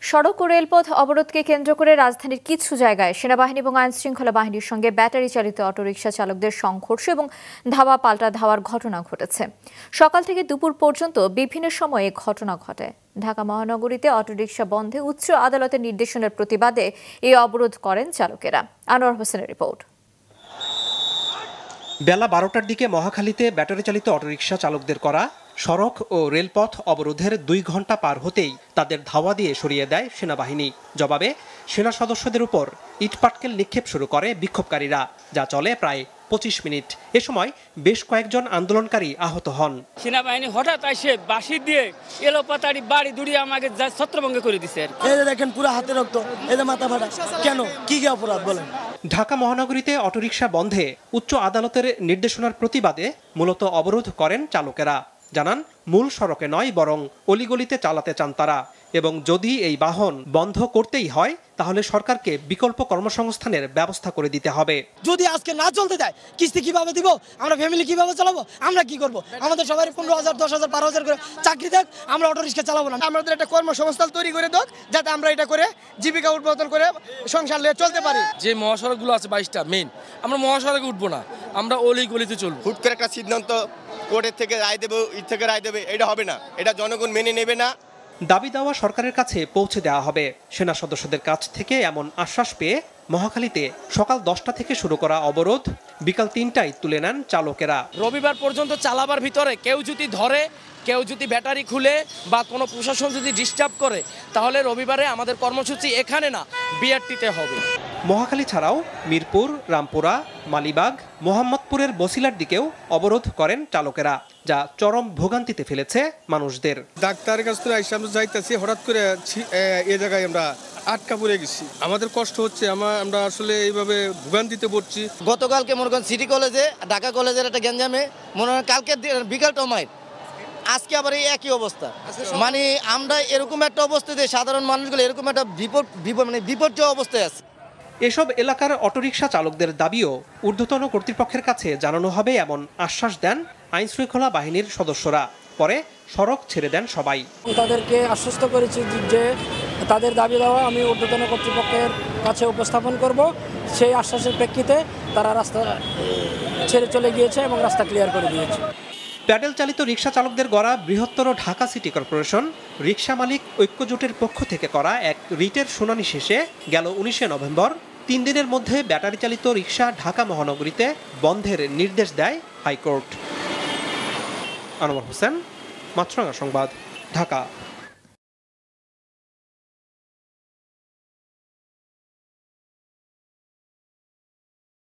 সড়ক ও রেলপথ অবরোধকে কেন্দ্র করে রাজধানীর কিছু জায়গায় সেনাবাহিনী এবং আইনশৃঙ্খলা বাহিনীর সঙ্গে ব্যাটারি চালিত অটোরিকশা চালকদের সংঘর্ষ এবং ধাওয়া পাল্টা ধাওয়ার ঘটনা ঘটেছে। সকাল থেকে দুপুর পর্যন্ত বিভিন্ন সময়ে ঘটনা ঘটে। ঢাকা মহানগরীতে অটোরিকশা বন্ধে উচ্চ আদালতের নির্দেশনার প্রতিবাদে এই অবরোধ করেন চালকেরা। আনোয়ার হোসেনের রিপোর্ট। বেলা 12টার দিকে মহাখালীতে ব্যাটারি চালিত অটোরিকশা চালকদের করা সড়ক ও রেলপথ অবরোধের 2 ঘন্টা পার হতেই তাদের ধাওয়া দিয়ে সরিয়ে দেয় সেনাবাহিনী। জবাবে সেনা সদস্যদের উপর ইটপাটকেল নিক্ষেপ শুরু করে বিক্ষোভকারীরা, যা চলে প্রায় 25 মিনিট। এ সময় বেশ কয়েকজন আন্দোলনকারী আহত হন। সেনাবাহিনী হঠাৎ এসে বাঁশি দিয়ে এলোপাতাড়ি বাড়ি দুড়িয়ে আমাকে ছত্রভঙ্গ করে দিচ্ছে। এই যে দেখেন পুরো হাতে রক্ত, এই যে মাথা ফাটা। কেন, কি অপরাধ বলেন? ঢাকা মহানগরীতে অটোরিকশা বন্ধে উচ্চ আদালতের নির্দেশনার প্রতিবাদে মূলত অবরোধ করেন চালকেরা। জানান, মূল সড়কে নয় বরং অলিগলিতে চালাতে চান তারা, এবং যদি এই বাহন বন্ধ করতেই হয় তাহলে সরকারকে বিকল্প কর্মসংস্থানের ব্যবস্থা করে দিতে হবে। যদি আজকে না চলতে যায়, কিস্তি কিভাবে দিব? আমরা ফ্যামিলি কিভাবে চালাবো? আমরা কি করব? আমাদের সবাই 15,000, 10,000, 12,000 করে চাকরি দেখ, আমরা অটোরিকশা চালাবো না। আমাদের একটা কর্মসংস্থান তৈরি করে দেখ, যাতে আমরা এটা করে জীবিকা উৎপাদন করে সংসার নিয়ে চলতে পারি। যে মহাসড়কগুলো আছে 22টা মেইন, আমরা মহাসড়কে উঠবো না, আমরা অলিগলিতে চলবো। হুট করে একটা সিদ্ধান্ত কোর্টের থেকে রায় দেবে, থেকে রায় দেবে, এটা হবে না। এটা জনগণ মেনে নেবে না। দাবি দেওয়া সরকারের কাছে পৌঁছে দেওয়া হবে। সেনা সদস্যদের কাছ থেকে এমন আশ্বাস পেয়ে মহাখালীতে সকাল 10টা থেকে শুরু করা অবরোধ বিকাল 3টায় তুলে নেন চালকেরা। রবিবার পর্যন্ত চালাবার ভিতরে কেউ যদি ধরে, কেউ যদি ব্যাটারি খুলে বা কোনো প্রশাসন যদি ডিস্টার্ব করে, তাহলে রবিবারে আমাদের কর্মসূচি এখানে না, বিআরটিতে হবে। মহাখালী ছাড়াও মিরপুর, রামপুরা, মালিবাগ, মোহাম্মদপুরের বসিলার দিকেও অবরোধ করেন চালকেরা, যা চরম ভোগান্তিতে ফেলেছে মানুষদের। ডাক্তারের কাছ থেকে আমরা যাইতেছি, হঠাৎ করে এই জায়গায় আমরা আটকা পড়ে গেছি। আমাদের কষ্ট হচ্ছে, আমরা আসলে এইভাবে ভোগান্তিতে পড়ছি। গতকালকে মনে করেন সিটি কলেজে, ঢাকা কলেজের একটা গ্যাঞ্জামে মনে হয় কালকে বিকাল টমায়, আজকে আবার এই একই অবস্থা। মানে আমরা এরকম একটা অবস্থাতে সাধারণ মানুষগুলো এরকম একটা বিপর্যয় অবস্থায় আছে। এসব এলাকার অটোরিকশা চালকদের দাবিও ঊর্ধ্বতন কর্তৃপক্ষের কাছে জানানো হবে এমন আশ্বাস দেন আইনশৃঙ্খলা বাহিনীর সদস্যরা। পরে সড়ক ছেড়ে দেন সবাই। তাদেরকে আশ্বস্ত করেছি যে তাদের দাবি দেওয়া আমি ঊর্ধ্বতন কর্তৃপক্ষের কাছে উপস্থাপন করব। সেই আশ্বাসের প্রেক্ষিতে তারা রাস্তা ছেড়ে চলে গিয়েছে এবং রাস্তা ক্লিয়ার করে দিয়েছে। প্যাডেল চালিত রিকশা চালকদের গড়া বৃহত্তর ঢাকা সিটি কর্পোরেশন রিকশা মালিক ঐক্যজোটের পক্ষ থেকে করা এক রিটের শুনানি শেষে গেল 19শে নভেম্বর 3 দিনের মধ্যে ব্যাটারি চালিত রিকশা ঢাকা মহানগরীতে বন্ধের নির্দেশ দেয় হাইকোর্ট। আনোয়ার হোসেন, মাছরাঙা সংবাদ, ঢাকা।